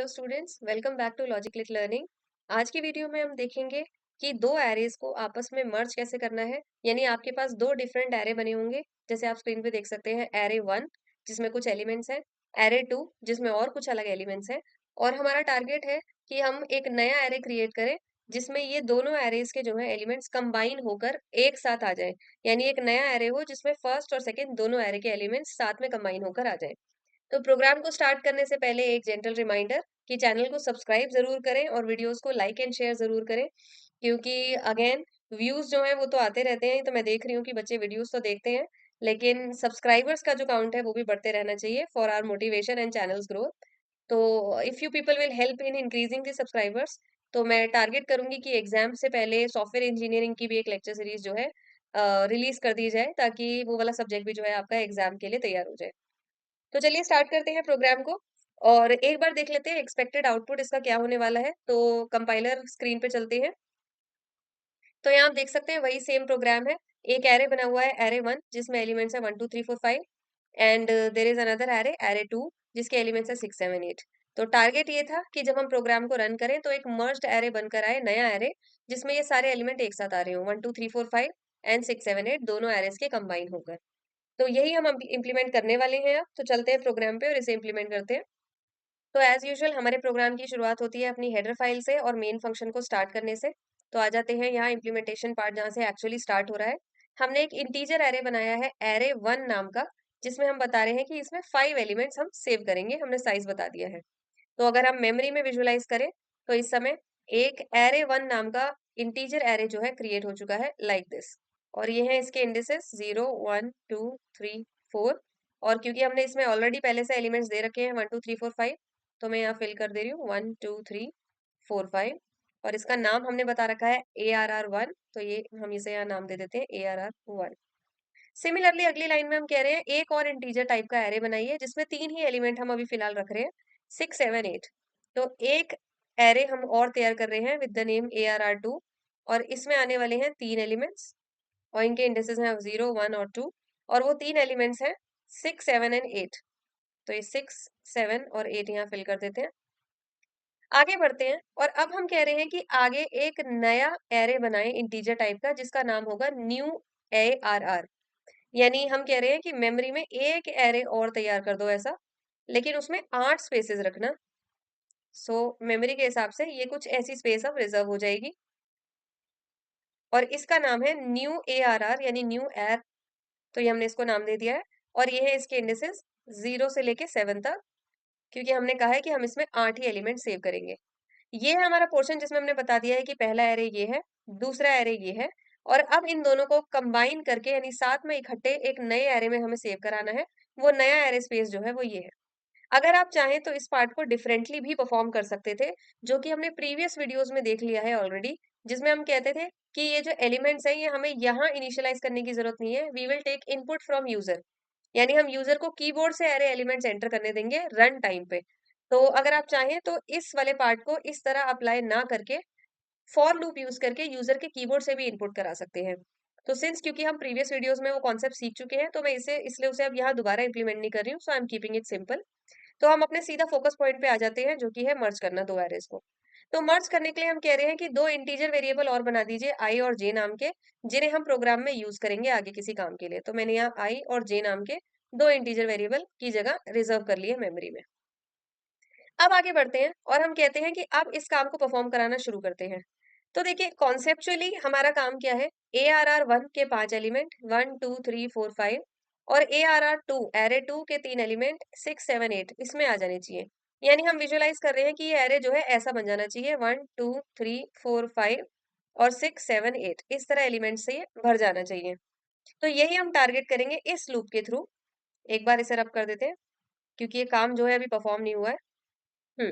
Hello students, welcome back to Logicalit Learning. आज की video में हम देखेंगे कि दो एरेज को आपस में मर्ज कैसे करना है। यानी आपके पास दो डिफरेंट एरे बने होंगे, जैसे आप स्क्रीन पे देख सकते हैं। एरे वन जिसमें कुछ एलिमेंट्स हैं, एरे टू जिसमें और कुछ अलग एलिमेंट्स हैं। और हमारा टारगेट है कि हम एक नया एरे क्रिएट करें जिसमें ये दोनों एरेज के जो है एलिमेंट्स कंबाइन होकर एक साथ आ जाए। यानी एक नया एरे हो जिसमें फर्स्ट और सेकेंड दोनों एरे के एलिमेंट्स साथ में कंबाइन होकर आ जाए। तो प्रोग्राम को स्टार्ट करने से पहले एक जेंटल रिमाइंडर कि चैनल को सब्सक्राइब जरूर करें और वीडियोस को लाइक एंड शेयर जरूर करें, क्योंकि अगेन व्यूज जो है वो तो आते रहते हैं। तो मैं देख रही हूँ कि बच्चे वीडियोस तो देखते हैं, लेकिन सब्सक्राइबर्स का जो काउंट है वो भी बढ़ते रहना चाहिए for our motivation and channels growth. तो if you people will help in increasing the subscribers, तो मैं टारगेट करूंगी कि एग्जाम से पहले सॉफ्टवेयर इंजीनियरिंग की भी एक लेक्चर सीरीज जो है रिलीज कर दी जाए, ताकि वो वाला सब्जेक्ट भी जो है आपका एग्जाम के लिए तैयार हो जाए। तो चलिए स्टार्ट करते हैं प्रोग्राम को और एक बार देख लेते हैं एक्सपेक्टेड आउटपुट इसका क्या होने वाला है। तो कंपाइलर स्क्रीन पे चलते हैं। तो यहाँ आप देख सकते हैं वही सेम प्रोग्राम है। एक एरे बना हुआ है, एरे वन, जिसमें एलिमेंट्स है 1 2 3 4 5, and there is another array, array two, जिसके एलिमेंट्स है 6 7 8। तो टारगेट ये था कि जब हम प्रोग्राम को रन करें तो एक मर्ज्ड एरे बनकर आए, नया एरे, जिसमें ये सारे एलिमेंट एक साथ आ रहे हो, 1 2 3 4 5 एंड 6 7 8 दोनों एरेस के कंबाइन होकर। तो यही हम इम्प्लीमेंट करने वाले हैं। अब तो चलते हैं प्रोग्राम पे और इसे इम्प्लीमेंट करते हैं। तो एज यूजुअल हमारे प्रोग्राम की शुरुआत होती है अपनी हेडर फाइल से और मेन फंक्शन को स्टार्ट करने से। तो आ जाते हैं यहाँ इम्प्लीमेंटेशन पार्ट, जहाँ से एक्चुअली स्टार्ट हो रहा है। हमने एक इंटीजर एरे बनाया है, एरे वन नाम का, जिसमें हम बता रहे हैं कि इसमें 5 एलिमेंट्स हम सेव करेंगे। हमने साइज बता दिया है। तो अगर हम मेमोरी में विजुअलाइज करें तो इस समय एक एरे वन नाम का इंटीजर एरे जो है क्रिएट हो चुका है लाइक दिस। और ये है इसके इंडिसेस 0 1 2 3 4। और क्योंकि हमने इसमें ऑलरेडी पहले से एलिमेंट्स दे रखे हैं 1 2 3 4 5, तो मैं यहाँ फिल कर दे रही हूँ 1 2 3 4 5। और इसका नाम हमने बता रखा है ARR1, तो ये हम इसे यहाँ नाम दे देते हैं ARR1। सिमिलरली अगली लाइन में हम कह रहे हैं एक और इंटीजर टाइप का एरे बनाइए जिसमें 3 ही एलिमेंट हम अभी फिलहाल रख रहे हैं, 6 7 8। तो एक एरे हम और तैयार कर रहे हैं विद द नेम ARR2, और इसमें आने वाले हैं 3 एलिमेंट्स, और इनके इंडेक्सेस हैं 0 1 और 2। और वो 3 एलिमेंट्स हैं 6 7 एंड 8। तो ये 6 7 और 8 यहाँ फिल कर देते हैं। आगे बढ़ते हैं और अब हम कह रहे हैं कि आगे एक नया एरे बनाएं इंटीजर टाइप का, जिसका नाम होगा न्यू ARR। यानी हम कह रहे हैं कि मेमोरी में एक एरे और तैयार कर दो ऐसा, लेकिन उसमें 8 स्पेसेस रखना। सो मेमोरी के हिसाब से ये कुछ ऐसी स्पेस अब रिजर्व हो जाएगी, और इसका नाम है न्यू ARR यानी न्यू एर। तो ये हमने इसको नाम दे दिया है। और ये है इसके इंडेक्सेस 0 से लेके 7 तक, क्योंकि हमने कहा है कि हम इसमें 8 ही एलिमेंट सेव करेंगे। ये है हमारा पोर्शन जिसमें हमने बता दिया है कि पहला एरे ये है, दूसरा एरे ये है, और अब इन दोनों को कंबाइन करके यानी साथ में इकट्ठे एक नए एरे में हमें सेव कराना है। वो नया एरे स्पेस जो है वो ये है। अगर आप चाहें तो इस पार्ट को डिफरेंटली भी परफॉर्म कर सकते थे, जो कि हमने प्रीवियस वीडियोस में देख लिया है ऑलरेडी, जिसमें हम कहते थे कि ये जो एलिमेंट्स हैं ये हमें यहाँ इनिशियलाइज करने की जरूरत नहीं है, we will take input from user. यानी हम यूजर को कीबोर्ड से एरे एलिमेंट्स एंटर करने देंगे रन टाइम पे। तो अगर आप चाहें तो इस वाले पार्ट को इस तरह अप्लाई ना करके फॉर लूप यूज करके यूजर के कीबोर्ड से भी इनपुट करा सकते हैं। तो सिंस क्योंकि हम प्रीवियस वीडियोस में वो कॉन्सेप्ट सीख चुके हैं, तो मैं इसे इसलिए उसे अब यहाँ दोबारा इंप्लीमेंट नहीं कर रही हूँ। So I am keeping it simple. तो हम अपने सीधा फोकस पॉइंट पे आ जाते हैं, जो कि है मर्ज करना दो एरेज को। तो मर्ज करने के लिए हम कह रहे हैं कि दो इंटीजर वेरिएबल और बना दीजिए, आई और जे नाम के, जिन्हें हम प्रोग्राम में यूज करेंगे आगे किसी काम के लिए। तो मैंने यहाँ आई और जे नाम के दो इंटीजर वेरिएबल की जगह रिजर्व कर लिए मेमोरी में। अब आगे बढ़ते हैं और हम कहते हैं कि अब इस काम को परफॉर्म कराना शुरू करते हैं। तो देखिए कॉन्सेप्चुअली हमारा काम क्या है। ARR1 के 5 एलिमेंट 1 2 3 4 5, और ARR2 एरे टू के 3 एलिमेंट 6 7 8 इसमें आ जाने चाहिए। यानी हम विजुअलाइज कर रहे हैं कि ये एरे जो है ऐसा बन जाना चाहिए, 1 2 3 4 5 और 6 7 8 इस तरह एलिमेंट से ये भर जाना चाहिए। तो यही हम टारगेट करेंगे इस लूप के थ्रू। एक बार इसे रब कर देते हैं, क्योंकि ये काम जो है अभी परफॉर्म नहीं हुआ है। हम्म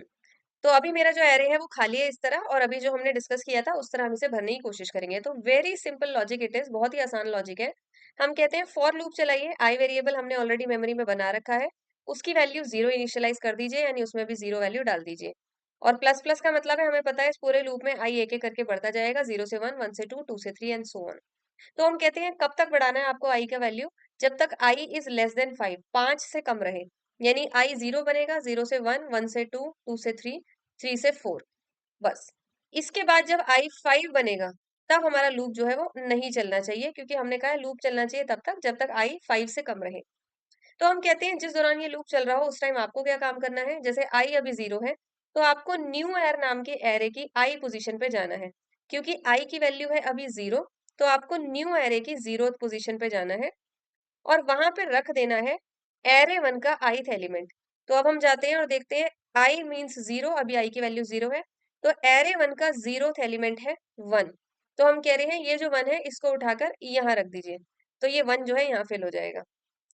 तो अभी मेरा जो एरे है वो खाली है इस तरह, और अभी जो हमने डिस्कस किया था उस तरह हम इसे भरने की कोशिश करेंगे। तो very simple logic it is, बहुत ही आसान लॉजिक है। हम कहते हैं फॉर लूप चलाइए, आई वेरिएबल हमने ऑलरेडी मेमोरी में बना रखा है, उसकी वैल्यू 0 इनिशियलाइज कर दीजिए, यानी उसमें भी 0 वैल्यू डाल दीजिए। और प्लस प्लस का मतलब है हमें पता है इस पूरे लूप में आई एक एक करके बढ़ता जाएगा, 0 से 1, 1 से 2, 2 से 3 एंड सो ऑन। तो हम कहते हैं कब तक बढ़ाना है आपको आई का वैल्यू, जब तक आई इज लेस देन 5, 5 से कम रहे। यानी आई 0 बनेगा, 0 से 1, 1 से 2, 2 से 3, 3 से 4, बस। इसके बाद जब आई 5 बनेगा, तब हमारा लूप जो है वो नहीं चलना चाहिए, क्योंकि हमने कहा है लूप चलना चाहिए तब तक जब तक आई 5 से कम रहे। तो हम कहते हैं जिस दौरान ये लूप चल रहा हो उस टाइम आपको क्या काम करना है, जैसे आई अभी 0 है, तो आपको न्यू एर नाम के एरे की आई पोजीशन पे जाना है। क्योंकि आई की वैल्यू है अभी 0, तो आपको न्यू एरे की 0th पोजीशन पे जाना है और वहां पे रख देना है एरे 1 का ith एलिमेंट। तो अब हम जाते हैं और देखते हैं, आई मीन्स 0, अभी आई की वैल्यू 0 है, तो एरे 1 का 0th एलिमेंट है 1। तो हम कह रहे हैं ये जो 1 है इसको उठाकर यहाँ रख दीजिए, तो ये 1 जो है यहाँ फिल हो जाएगा।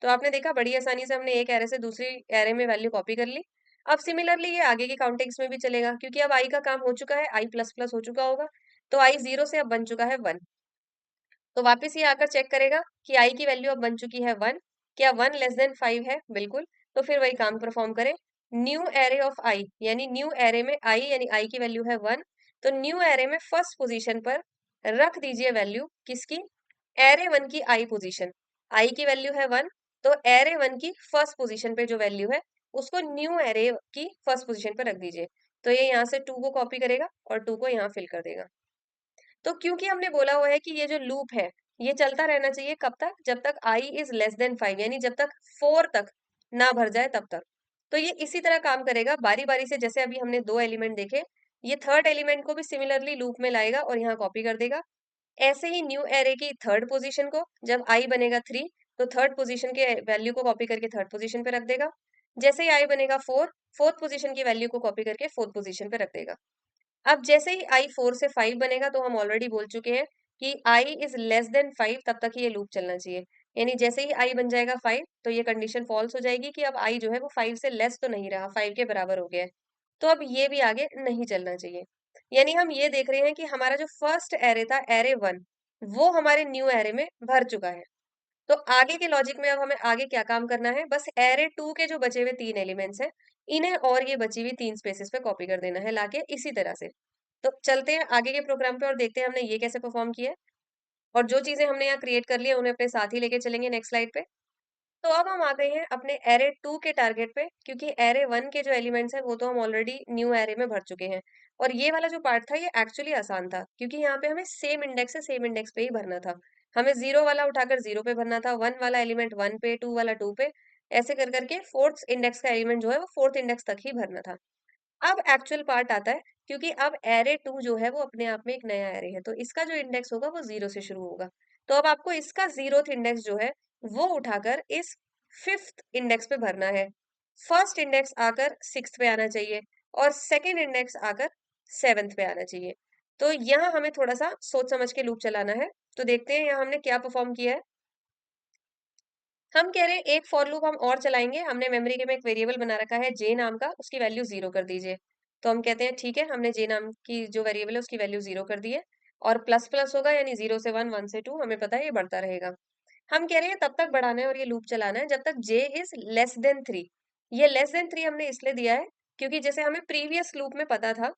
तो आपने देखा बड़ी आसानी से हमने एक एरे से दूसरी एरे में वैल्यू कॉपी कर ली। अब सिमिलरली ये आगे की काउंटिंग्स में भी चलेगा, क्योंकि अब आई का काम हो चुका है, आई प्लस प्लस हो चुका होगा, तो आई 0 से अब बन चुका है 1। तो वापस ये आकर चेक करेगा कि आई की वैल्यू अब बन चुकी है 1, क्या 1 लेस देन 5 है, बिल्कुल। तो फिर वही काम परफॉर्म करे, न्यू एरे ऑफ आई, यानी न्यू एरे में आई यानी आई की वैल्यू है 1, तो न्यू एरे में फर्स्ट पोजीशन पर रख दीजिए वैल्यू किसकी, एरे 1 की आई पोजीशन। आई की वैल्यू है 1, तो एरे 1 की फर्स्ट पोजीशन पे जो वैल्यू है उसको न्यू एरे की फर्स्ट पोजीशन पर रख दीजिए। तो ये यहाँ से 2 को कॉपी करेगा और 2 को यहाँ फिल कर देगा। तो क्योंकि हमने बोला हुआ है कि ये जो लूप है ये चलता रहना चाहिए कब तक, जब तक आई इज लेस देन 5, यानी जब तक 4 तक ना भर जाए तब तक। तो ये इसी तरह काम करेगा बारी बारी से, जैसे अभी हमने दो एलिमेंट देखे, ये थर्ड एलिमेंट को भी सिमिलरली लूप में लाएगा और यहाँ कॉपी कर देगा। ऐसे ही न्यू एरे की थर्ड पोजीशन को जब आई बनेगा 3, तो थर्ड पोजीशन के वैल्यू को कॉपी करके थर्ड पोजीशन पे रख देगा। जैसे ही आई बनेगा 4, फोर्थ पोजीशन की वैल्यू को कॉपी करके फोर्थ पोजीशन पे रख देगा। अब जैसे ही आई 4 से 5 बनेगा, तो हम ऑलरेडी बोल चुके हैं कि आई इज लेस देन 5, तब तक ही ये लूप चलना चाहिए। यानी जैसे ही आई बन जाएगा 5, तो ये कंडीशन फॉल्स हो जाएगी कि अब आई जो है वो 5 से लेस तो नहीं रहा, 5 के बराबर हो गया है। तो अब ये भी आगे नहीं चलना चाहिए। यानी हम ये देख रहे हैं कि हमारा जो फर्स्ट एरे था, एरे 1, वो हमारे न्यू एरे में भर चुका है। तो आगे के लॉजिक में अब हमें आगे क्या काम करना है, बस एरे 2 के जो बचे हुए 3 एलिमेंट्स हैं, इन्हें और ये बची हुई 3 स्पेसेस पे कॉपी कर देना है लाके इसी तरह से। तो चलते हैं आगे के प्रोग्राम पे और देखते हैं हमने ये कैसे परफॉर्म किया है, और जो चीजें हमने यहाँ क्रिएट कर ली है उन्हें अपने साथ ही लेके चलेंगे नेक्स्ट स्लाइड पे। तो अब हम आ गए हैं अपने एरे 2 के टारगेट पे, क्योंकि एरे 1 के जो एलिमेंट्स हैं वो तो हम ऑलरेडी न्यू एरे में भर चुके हैं। और ये वाला जो पार्ट था ये एक्चुअली आसान था, क्योंकि यहाँ पे हमें सेम इंडेक्स से सेम इंडेक्स पे ही भरना था। हमें 0 वाला उठाकर 0 पे भरना था, 1 वाला एलिमेंट 1 पे, 2 वाला 2 पे, ऐसे कर करके फोर्थ इंडेक्स का एलिमेंट जो है वो फोर्थ इंडेक्स तक ही भरना था। अब एक्चुअल पार्ट आता है, क्योंकि अब एरे 2 जो है वो अपने आप में एक नया एरे है, तो इसका जो इंडेक्स होगा वो 0 से शुरू होगा। तो अब आपको इसका 0th इंडेक्स जो है वो उठाकर इस 5th इंडेक्स पे भरना है। फर्स्ट इंडेक्स आकर 6th पे आना चाहिए और सेकंड इंडेक्स आकर 7th पे आना चाहिए। तो यहाँ हमें थोड़ा सा सोच समझ के लूप चलाना है। तो देखते हैं यहाँ हमने क्या परफॉर्म किया है। हम कह रहे हैं एक फॉर लूप हम और चलाएंगे। हमने मेमोरी के में एक वेरिएबल बना रखा है जे नाम का, उसकी वैल्यू 0 कर दीजिए। तो हम कहते हैं ठीक है, हमने जे नाम की जो वेरिएबल है उसकी वैल्यू 0 कर दी है, और प्लस प्लस होगा यानी 0 से 1, 1 से 2, हमें पता है ये बढ़ता रहेगा। हम कह रहे हैं तब तक बढ़ाना है और ये लूप चलाना है जब तक जे इज लेस देन 3। ये लेस देन 3 हमने इसलिए दिया है क्योंकि जैसे हमें प्रीवियस लूप में पता था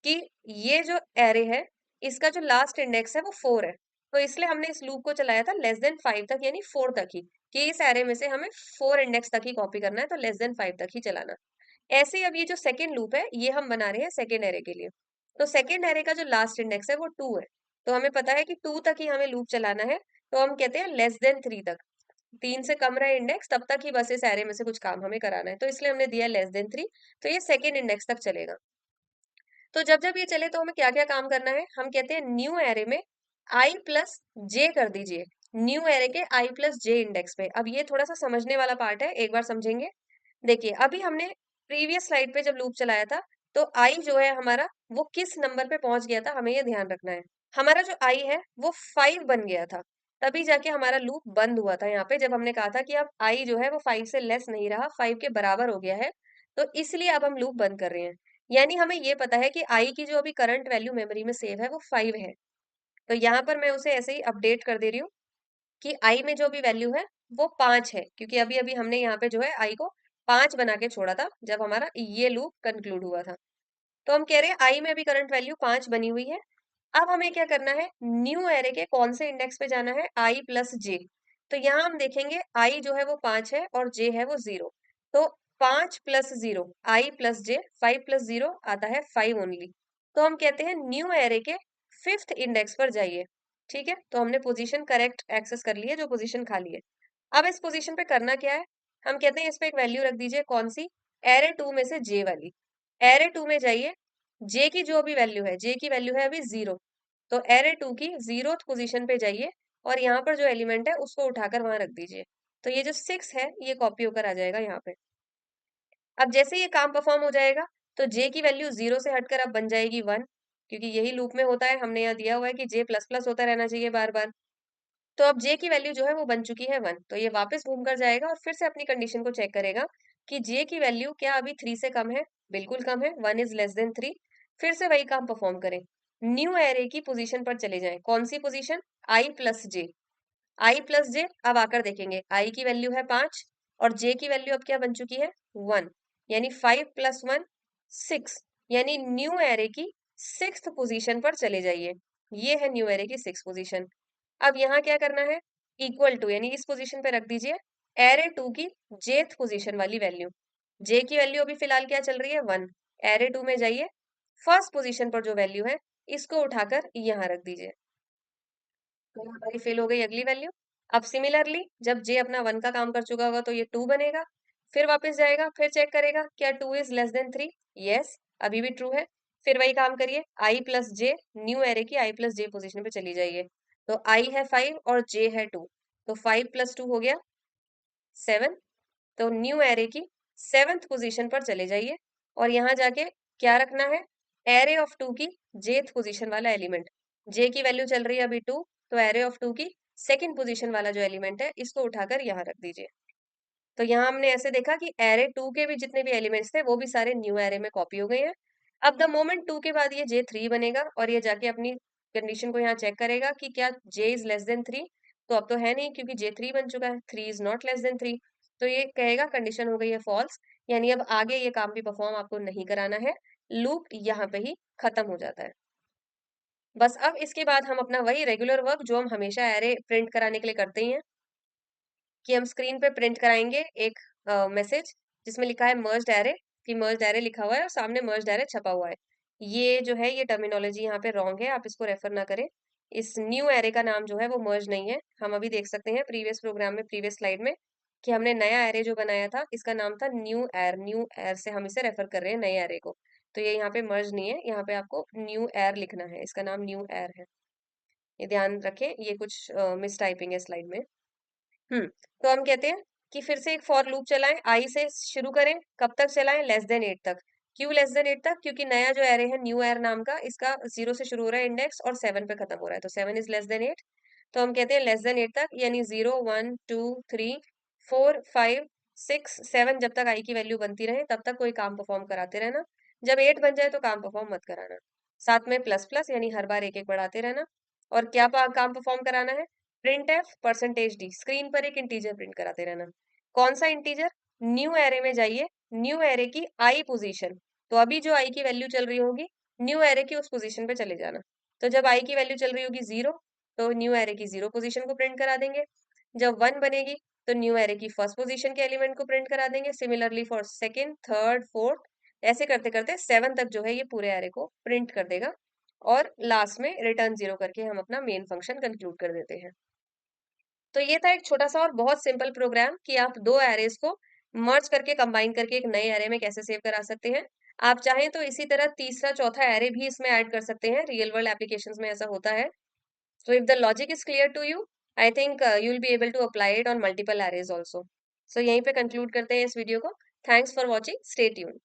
कि ये जो एरे है इसका जो लास्ट इंडेक्स है वो 4 है, तो इसलिए हमने इस लूप को चलाया था लेस देन 5 तक, यानी 4 तक ही, कि इस एरे में से हमें 4 इंडेक्स तक ही कॉपी करना है, तो लेस देन 5 तक ही चलाना। ऐसे ही अब ये जो सेकंड लूप है ये हम बना रहे हैं सेकंड एरे के लिए। तो सेकंड एरे का जो लास्ट इंडेक्स है वो 2 है, तो हमें पता है कि 2 तक ही हमें लूप चलाना है। तो हम कहते हैं लेस देन 3 तक, 3 से कम रहे इंडेक्स तब तक ही बस इस एरे में से कुछ काम हमें कराना है, तो इसलिए हमने दिया लेस देन 3। तो ये सेकंड इंडेक्स तक चलेगा। तो जब जब ये चले तो हमें क्या क्या काम करना है, हम कहते हैं न्यू एरे में आई प्लस जे कर दीजिए, न्यू एरे के आई प्लस जे इंडेक्स पे। अब ये थोड़ा सा समझने वाला पार्ट है, एक बार समझेंगे। देखिए अभी हमने प्रीवियस स्लाइड पे जब लूप चलाया था, तो आई जो है हमारा वो किस नंबर पे पहुंच गया था, हमें ये ध्यान रखना है। हमारा जो आई है वो 5 बन गया था, तभी जाके हमारा लूप बंद हुआ था यहाँ पे, जब हमने कहा था कि अब आई जो है वो 5 से लेस नहीं रहा, 5 के बराबर हो गया है, तो इसलिए अब हम लूप बंद कर रहे हैं। यानी हमें ये पता है कि आई की जो अभी करंट वैल्यू मेमोरी में सेव है वो 5 है, तो यहाँ पर मैं उसे ऐसे ही अपडेट कर दे रही हूँ कि आई में जो अभी वैल्यू है वो 5 है, क्योंकि अभी अभी हमने यहाँ पे जो है आई को 5 बना के छोड़ा था जब हमारा ये लूप कंक्लूड हुआ था। तो हम कह रहे हैं आई में अभी करंट वैल्यू 5 बनी हुई है। अब हमें क्या करना है, न्यू एरे के कौन से इंडेक्स पे जाना है, आई प्लस जे। तो यहाँ हम देखेंगे आई जो है वो 5 है और जे है वो 0। तो 5 plus 0 i plus j, 5 plus 0 आता है 5 ओनली। तो हम कहते हैं न्यू एरे के 5th इंडेक्स पर जाइए। ठीक है, तो हमने पोजीशन करेक्ट एक्सेस कर ली है, जो पोजीशन खाली है। अब इस पोजीशन पे करना क्या है, हम कहते हैं इस पे एक वैल्यू रख दीजिए, कौन सी, एरे 2 में से j वाली। एरे 2 में जाइए, j की जो भी वैल्यू है, j की वैल्यू है अभी 0, तो एरे 2 की 0th पोजीशन पे जाइए और यहाँ पर जो एलिमेंट है उसको उठाकर वहां रख दीजिए। तो ये जो 6 है ये कॉपी होकर आ जाएगा यहाँ पे। अब जैसे ये काम परफॉर्म हो जाएगा तो जे की वैल्यू 0 से हटकर अब बन जाएगी 1, क्योंकि यही लूप में होता है, हमने यहाँ दिया हुआ है कि जे प्लस प्लस होता रहना चाहिए बार बार। तो अब जे की वैल्यू जो है वो बन चुकी है 1, तो ये वापस घूम कर जाएगा और फिर से अपनी कंडीशन को चेक करेगा कि जे की वैल्यू क्या अभी 3 से कम है, बिल्कुल कम है, 1 इज लेस देन 3। फिर से वही काम परफॉर्म करें, न्यू एरे की पोजीशन पर चले जाएं। कौन सी पोजीशन, आई प्लस जे। आई प्लस जे, अब आकर देखेंगे आई की वैल्यू है 5 और जे की वैल्यू अब क्या बन चुकी है 1, यानी 5 प्लस 1 6, यानी न्यू एरे की 6th पोजीशन पर चले जाइए। ये है न्यू एरे की 6th पोजीशन। अब यहाँ क्या करना है, इक्वल टू, यानी इस पोजीशन पे रख दीजिए एरे 2 की जेथ पोजीशन वाली वैल्यू। जे की वैल्यू अभी फिलहाल क्या चल रही है 1, एरे 2 में जाइए, फर्स्ट पोजीशन पर जो वैल्यू है इसको उठाकर यहाँ रख दीजिए। तो हमारी फिल हो गई अगली वैल्यू। अब सिमिलरली जब जे अपना 1 का काम कर चुका होगा तो ये 2 बनेगा, फिर वापस जाएगा, फिर चेक करेगा क्या 2 इज लेस देन 3, यस अभी भी ट्रू है। फिर वही काम करिए, आई प्लस जे, न्यू एरे की आई प्लस जे पोजिशन पे चली जाइए। तो आई है 5 और जे है 2, तो 5 प्लस 2 हो गया 7। तो न्यू एरे की 7th पोजीशन पर चले जाइए और यहाँ जाके क्या रखना है, एरे ऑफ 2 की जेथ पोजीशन वाला एलिमेंट। जे की वैल्यू चल रही है अभी 2, तो एरे ऑफ 2 की सेकंड पोजीशन वाला जो एलिमेंट है इसको उठाकर यहाँ रख दीजिए। तो यहाँ हमने ऐसे देखा कि एरे 2 के भी जितने भी एलिमेंट्स थे वो भी सारे न्यू एरे में कॉपी हो गए हैं। अब द मोमेंट 2 के बाद ये जे 3 बनेगा और ये जाके अपनी कंडीशन को यहाँ चेक करेगा कि क्या जे इज लेस देन 3, तो अब तो है नहीं क्योंकि जे 3 बन चुका है, 3 इज नॉट लेस देन 3। तो ये कहेगा कंडीशन हो गई है फॉल्स, यानी अब आगे ये काम भी परफॉर्म आपको नहीं कराना है, लूप यहाँ पे ही खत्म हो जाता है। बस अब इसके बाद हम अपना वही रेगुलर वर्क जो हम हमेशा एरे प्रिंट कराने के लिए करते ही हैं, कि हम स्क्रीन पे प्रिंट कराएंगे एक मैसेज जिसमें लिखा है मर्ज्ड एरे, कि मर्ज्ड एरे लिखा हुआ है और सामने मर्ज्ड एरे छपा हुआ है। ये जो है ये टर्मिनोलॉजी यहाँ पे रॉन्ग है, आप इसको रेफर ना करें। इस न्यू एरे का नाम जो है वो मर्ज नहीं है। हम अभी देख सकते हैं प्रीवियस प्रोग्राम में, प्रीवियस स्लाइड में, कि हमने नया एरे जो बनाया था इसका नाम था न्यू एर। न्यू एर से हम इसे रेफर कर रहे हैं नए एरे को। तो ये यहाँ पे मर्ज नहीं है, यहाँ पे आपको न्यू एर लिखना है, इसका नाम न्यू एर है। ये ध्यान रखें, ये कुछ मिस टाइपिंग है स्लाइड में। तो हम कहते हैं कि फिर से एक फॉर लूप चलाएं, आई से शुरू करें, कब तक चलाएं, लेस देन 8 तक। क्यों लेस देन 8 तक, क्योंकि नया जो एरे है न्यू एर नाम का, इसका 0 से शुरू हो रहा है इंडेक्स और 7 पे खत्म हो रहा है, तो 7 इज लेस देन 8। तो हम कहते हैं लेस देन 8 तक, यानी 0 1 2 3 4 5 6 7, जब तक आई की वैल्यू बनती रहे तब तक कोई काम परफॉर्म कराते रहना। जब 8 बन जाए तो काम परफॉर्म मत कराना। साथ में प्लस प्लस, यानी हर बार एक एक बढ़ाते रहना। और क्या काम परफॉर्म कराना है, print F percentage D, screen पर एक इंटीजर प्रिंट कराते रहना। कौन सा इंटीजर, न्यू एरे में जाइए, न्यू एरे की आई पोजीशन, तो अभी जो आई की वैल्यू चल रही होगी न्यू एरे की उस पोजीशन पे चले जाना। तो जब आई की वैल्यू चल रही होगी 0, तो न्यू एरे की 0 पोजीशन को प्रिंट करा देंगे। जब 1 बनेगी तो न्यू एरे की फर्स्ट पोजीशन के एलिमेंट को प्रिंट करा देंगे। Similarly for second, third, fourth, ऐसे करते करते 7 तक जो है ये पूरे एरे को प्रिंट कर देगा। और लास्ट में रिटर्न 0 करके हम अपना मेन फंक्शन कंक्लूड कर देते हैं। तो ये था एक छोटा सा और बहुत सिंपल प्रोग्राम कि आप दो एरेज को मर्ज करके कंबाइन करके एक नए एरे में कैसे सेव करा सकते हैं। आप चाहें तो इसी तरह तीसरा चौथा एरे भी इसमें ऐड कर सकते हैं, रियल वर्ल्ड एप्लीकेशंस में ऐसा होता है। So if the logic is clear to you, I think you will be able to apply it on multiple arrays also. So यहीं पे कंक्लूड करते हैं इस वीडियो को। Thanks for watching, stay tuned.